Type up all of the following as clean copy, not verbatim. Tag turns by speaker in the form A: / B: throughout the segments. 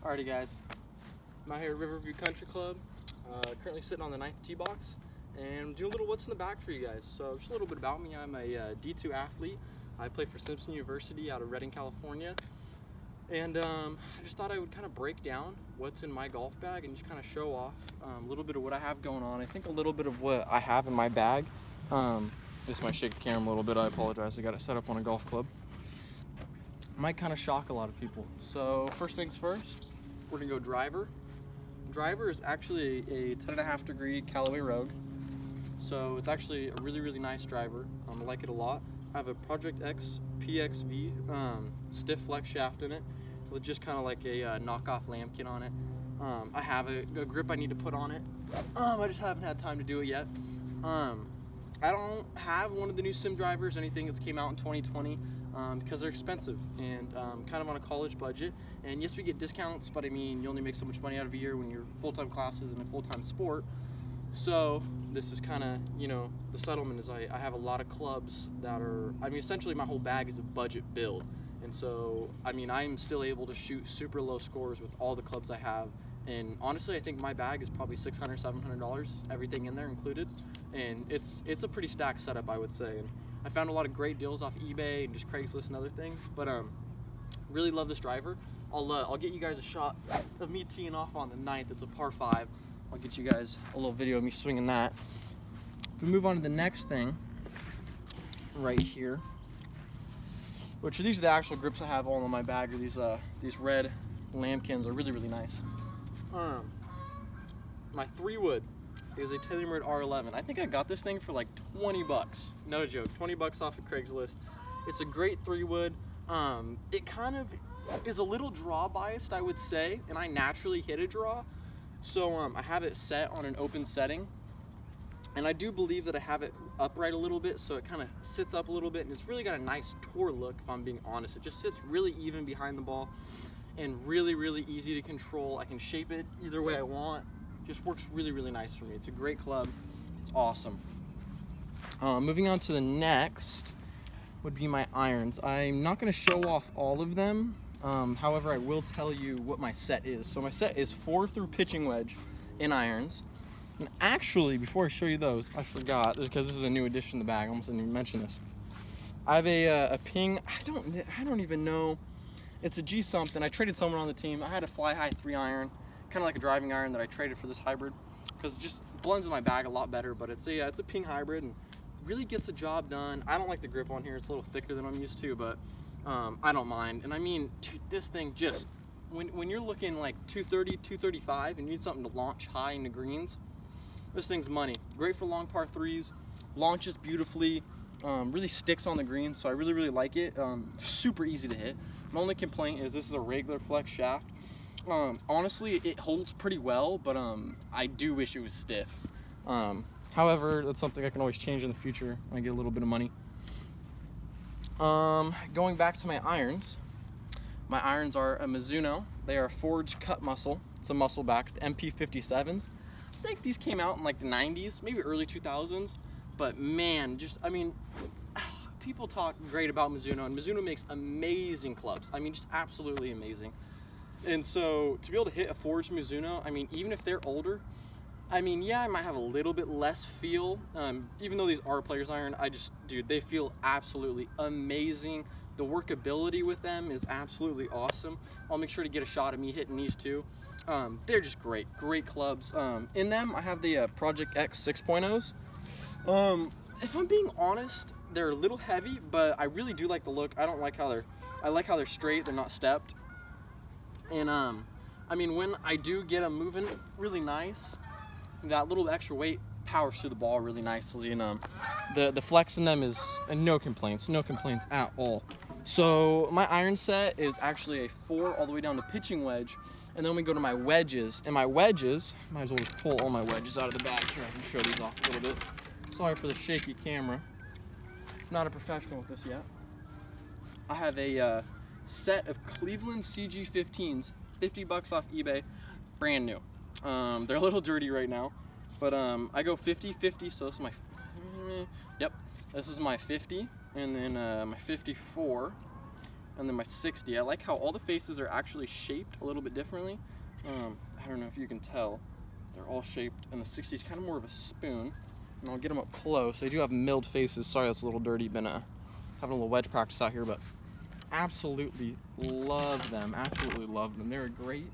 A: Alrighty guys, I'm out here at Riverview Country Club, currently sitting on the 9th tee box, and I'm doing a little what's in the bag for you guys. So just a little bit about me. I'm a D2 athlete. I play for Simpson University out of Redding, California. And I just thought I would kind of break down what's in my golf bag and just kind of show off a little bit of what I have going on. I think a little bit of what I have in my bag. This might shake the camera a little bit, I apologize. I got it set up on a golf club. Might kind of shock a lot of people. So first things first, we're gonna go driver. Driver is actually a 10.5 degree Callaway Rogue. So it's actually a really, really nice driver. I like it a lot. I have a Project X PXV stiff flex shaft in it with just kind of like a knockoff lambkin on it. I have a grip I need to put on it. I just haven't had time to do it yet. I don't have one of the new sim drivers, anything that's came out in 2020 because they're expensive and kind of on a college budget. And yes, we get discounts, but I mean, you only make so much money out of a year when you're full-time classes and a full-time sport. So this is kind of, you know, the settlement is I have a lot of clubs that are, I mean, essentially my whole bag is a budget build. And so, I mean, I'm still able to shoot super low scores with all the clubs I have. And honestly, I think my bag is probably $600, $700, everything in there included. And it's a pretty stacked setup, I would say. And I found a lot of great deals off eBay and just Craigslist and other things. But really love this driver. I'll get you guys a shot of me teeing off on the 9th. It's a par 5. I'll get you guys a little video of me swinging that. If we move on to the next thing, right here, which are these are the actual grips I have all in my bag. Are these red lambkins are really, really nice. My 3-wood is a TaylorMade R11. I think I got this thing for like 20 bucks. No joke, 20 bucks off of Craigslist. It's a great 3-wood. It kind of is a little draw biased, I would say, and I naturally hit a draw. So I have it set on an open setting, and I do believe that I have it upright a little bit, so it kind of sits up a little bit, and it's really got a nice tour look, if I'm being honest. It just sits really even behind the ball and really, really easy to control. I can shape it either way I want. Just works really, really nice for me. It's a great club. It's awesome. Moving on to the next would be my irons. I'm not going to show off all of them. However, I will tell you what my set is. So my set is 4 through pitching wedge in irons. And actually, before I show you those, I forgot, because this is a new addition to the bag. I almost didn't even mention this. I have a Ping, I don't even know. It's a G something. I traded someone on the team. I had a fly high 3 iron, kind of like a driving iron that I traded for this hybrid, because it just blends in my bag a lot better. But it's a Ping hybrid and really gets the job done. I don't like the grip on here. It's a little thicker than I'm used to, but I don't mind. And I mean, dude, this thing just, when you're looking like 230, 235 and you need something to launch high into greens, this thing's money. Great for long par 3s, launches beautifully, really sticks on the green, so I really, really like it. Super easy to hit. My only complaint is this is a regular flex shaft. Honestly, it holds pretty well, but I do wish it was stiff. However, that's something I can always change in the future when I get a little bit of money. Going back to my irons are a Mizuno. They are forged cut muscle. It's a muscle back, the MP57s. I think these came out in like the 90s, maybe early 2000s, but man, I mean, people talk great about Mizuno, and Mizuno makes amazing clubs. I mean, just absolutely amazing. And so to be able to hit a forged Mizuno, I mean, even if they're older, I mean, yeah, I might have a little bit less feel, even though these are players iron, dude, they feel absolutely amazing. The workability with them is absolutely awesome. I'll make sure to get a shot of me hitting these too. They're just great clubs. In them, I have the Project X 6.0s. If I'm being honest, they're a little heavy, but I really do like the look. I like how they're straight, they're not stepped. And I mean, when I do get them moving really nice, that little extra weight powers through the ball really nicely, and the flex in them is no complaints at all. So my iron set is actually a 4 all the way down to pitching wedge, and then we go to my wedges. And my wedges, might as well just pull all my wedges out of the bag here. I can show these off a little bit. Sorry for the shaky camera. Not a professional with this yet. I have a set of Cleveland CG15s, 50 bucks off eBay, brand new. They're a little dirty right now, but I go 50-50, so this is my, this is my 50, and then my 54, and then my 60. I like how all the faces are actually shaped a little bit differently. I don't know if you can tell. They're all shaped, and the 60 is kind of more of a spoon. And I'll get them up close. They do have milled faces. Sorry, that's a little dirty. Been having a little wedge practice out here, but absolutely love them. Absolutely love them. They're great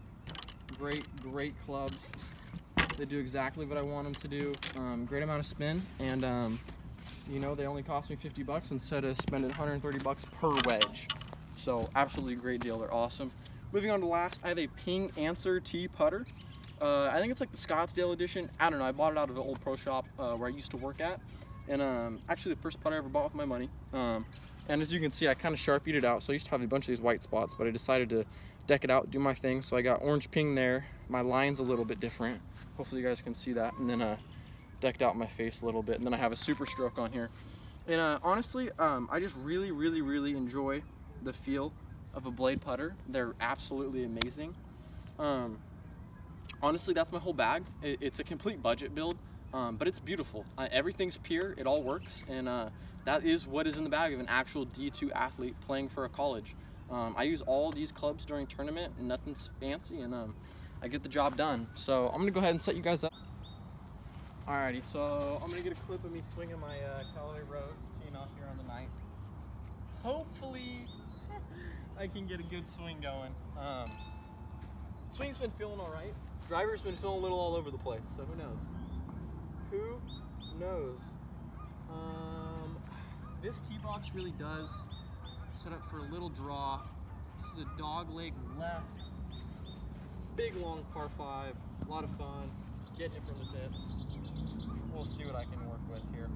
A: clubs. They do exactly what I want them to do. Great amount of spin, and you know, they only cost me $50 instead of spending $130 per wedge. So absolutely great deal. They're awesome. Moving on to last, I have a Ping Answer T putter. I think it's like the Scottsdale edition. I don't know. I bought it out of an old pro shop where I used to work at, and actually the first putter I ever bought with my money. And as you can see, I kind of Sharpied it out. So I used to have a bunch of these white spots, but I decided to deck it out, do my thing. So I got orange ping there. My line's a little bit different. Hopefully you guys can see that. And then decked out my face a little bit. And then I have a super stroke on here. And honestly, I just really enjoy the feel of a blade putter. They're absolutely amazing. Honestly, that's my whole bag. It's a complete budget build, but it's beautiful. Everything's pure, it all works, and that is what is in the bag of an actual D2 athlete playing for a college. I use all these clubs during tournament, and nothing's fancy, and I get the job done. So I'm gonna go ahead and set you guys up. Alrighty, so I'm gonna get a clip of me swinging my Callaway Road, teeing off here on the 9th. Hopefully, I can get a good swing going. Swing's been feeling all right. Driver's been feeling a little all over the place, so who knows? Who knows? This tee box really does set up for a little draw. This is a dog leg left. Big long par 5, a lot of fun. Getting it from the tips. We'll see what I can work with here.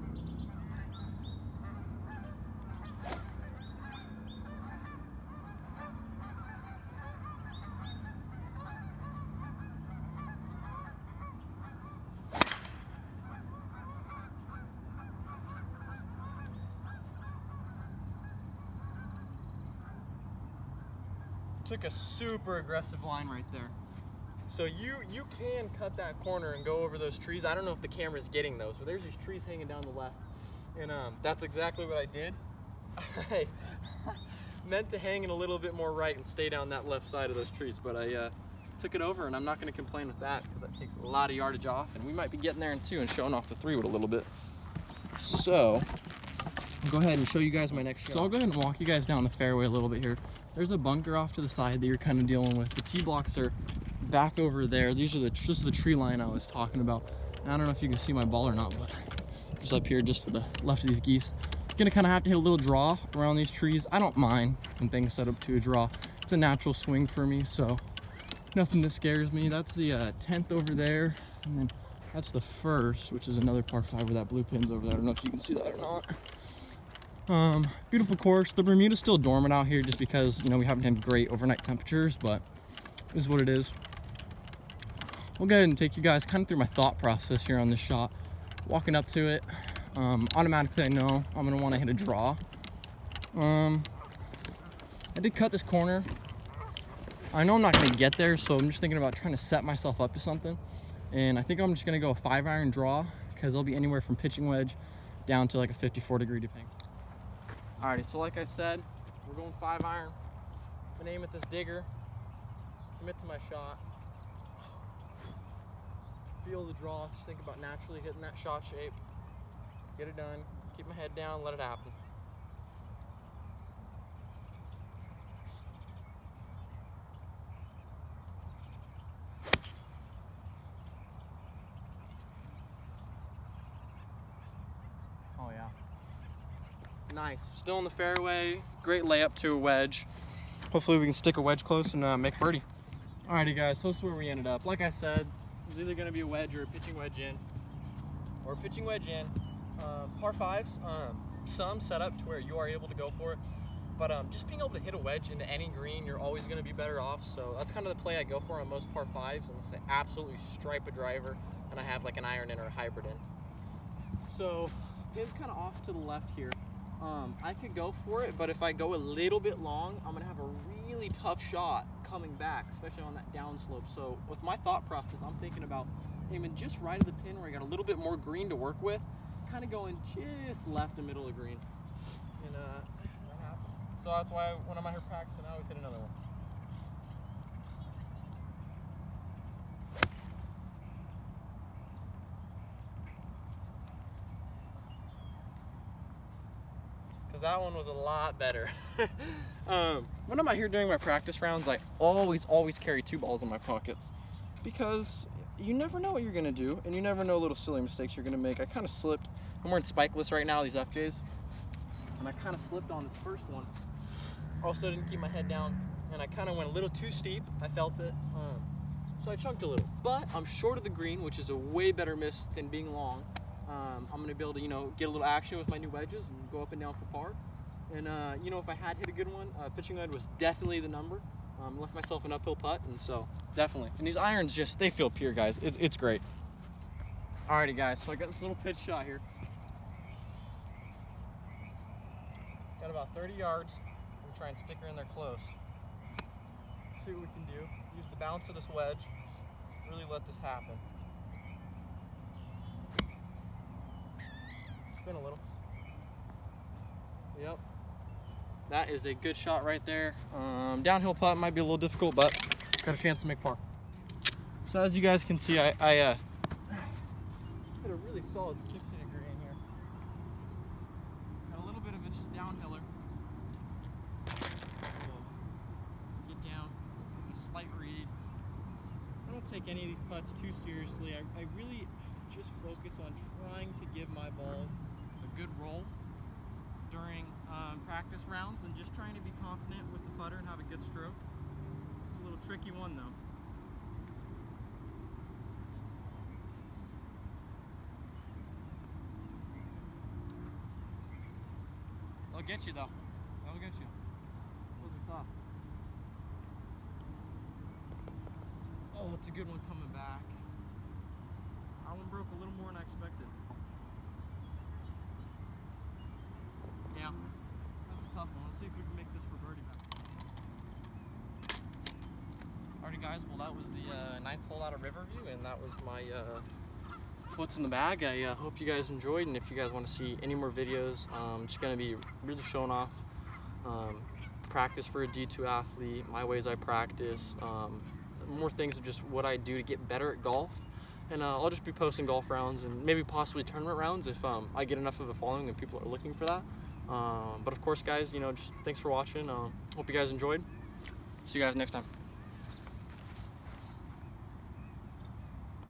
A: Took a super aggressive line right there. So you can cut that corner and go over those trees. I don't know if the camera's getting those, but there's these trees hanging down the left. And that's exactly what I did. I meant to hang it a little bit more right and stay down that left side of those trees, but I took it over, and I'm not gonna complain with that because that takes a lot of yardage off, and we might be getting there in 2 and showing off the 3-wood a little bit. So I'll go ahead and show you guys my next shot. So I'll go ahead and walk you guys down the fairway a little bit here. There's a bunker off to the side that you're kind of dealing with. The tee blocks are back over there. These are this is the tree line I was talking about. And I don't know if you can see my ball or not, but just up here, just to the left of these geese. Gonna kind of have to hit a little draw around these trees. I don't mind when things set up to a draw. It's a natural swing for me, so nothing that scares me. That's the 10th over there, and then that's the 1st, which is another par 5 where that blue pin's over there. I don't know if you can see that or not. Beautiful course. The Bermuda's still dormant out here just because, you know, we haven't had great overnight temperatures, but it is what it is. We'll go ahead and take you guys kind of through my thought process here on this shot. Walking up to it, automatically I know I'm going to want to hit a draw. I did cut this corner. I know I'm not going to get there, so I'm just thinking about trying to set myself up to something. And I think I'm just going to go a 5-iron draw because it'll be anywhere from pitching wedge down to like a 54-degree depending. Alrighty, so like I said, we're going 5-iron. I'm gonna aim at this digger, commit to my shot, feel the draw, just think about naturally hitting that shot shape, get it done, keep my head down, let it happen. Oh yeah. Nice. Still in the fairway. Great layup to a wedge. Hopefully we can stick a wedge close and make birdie. Alrighty guys, so this is where we ended up. Like I said, it was either going to be a wedge or a pitching wedge in. Par 5s, some set up to where you are able to go for it. But just being able to hit a wedge into any green, you're always going to be better off. So that's kind of the play I go for on most par 5s, unless I absolutely stripe a driver and I have like an iron in or a hybrid in. So it's kind of off to the left here. I could go for it, but if I go a little bit long, I'm gonna have a really tough shot coming back, especially on that downslope. So with my thought process, I'm thinking about aiming just right of the pin where I got a little bit more green to work with, kind of going just left and middle of green. And that happened. So that's why when I'm out here practicing, I always hit another one. Because that one was a lot better. When I'm out here doing my practice rounds, I always carry 2 balls in my pockets, because you never know what you're gonna do, and you never know little silly mistakes you're gonna make. I kind of slipped. I'm wearing spikeless right now, these FJs, and I kind of slipped on this first one. Also didn't keep my head down, and I kind of went a little too steep. I felt it, so I chunked a little. But I'm short of the green, which is a way better miss than being long. I'm gonna be able to, get a little action with my new wedges and go up and down for par. And if I had hit a good one, pitching wedge was definitely the number. Left myself an uphill putt, and so definitely. And these irons they feel pure, guys. It's great. Alrighty, guys. So I got this little pitch shot here. Got about 30 yards. I'm gonna try and stick her in there close. See what we can do. Use the bounce of this wedge. Really let this happen. Spin a little. Yep. That is a good shot right there. Downhill putt might be a little difficult, but got a chance to make par. So as you guys can see, I hit a really solid 60 degree in here. Got a little bit of a just downhiller. Get down with a slight read. I don't take any of these putts too seriously. I really just focus on trying to give my balls a good roll during practice rounds, and just trying to be confident with the putter and have a good stroke. It's a little tricky one though. They'll get you though. They'll get you. Those are tough. Oh, it's a good one coming back. That one broke a little more than I expected. Yeah, that's a tough one. Let's see if we can make this for birdie back. Alrighty, guys. Well, that was the 9th hole out of Riverview, and that was my what's in the bag. I hope you guys enjoyed, and if you guys want to see any more videos, I'm just going to be really showing off practice for a D2 athlete, my ways I practice, more things of just what I do to get better at golf. And I'll just be posting golf rounds and maybe possibly tournament rounds if I get enough of a following and people are looking for that. But of course, guys, just thanks for watching. Hope you guys enjoyed. See you guys next time.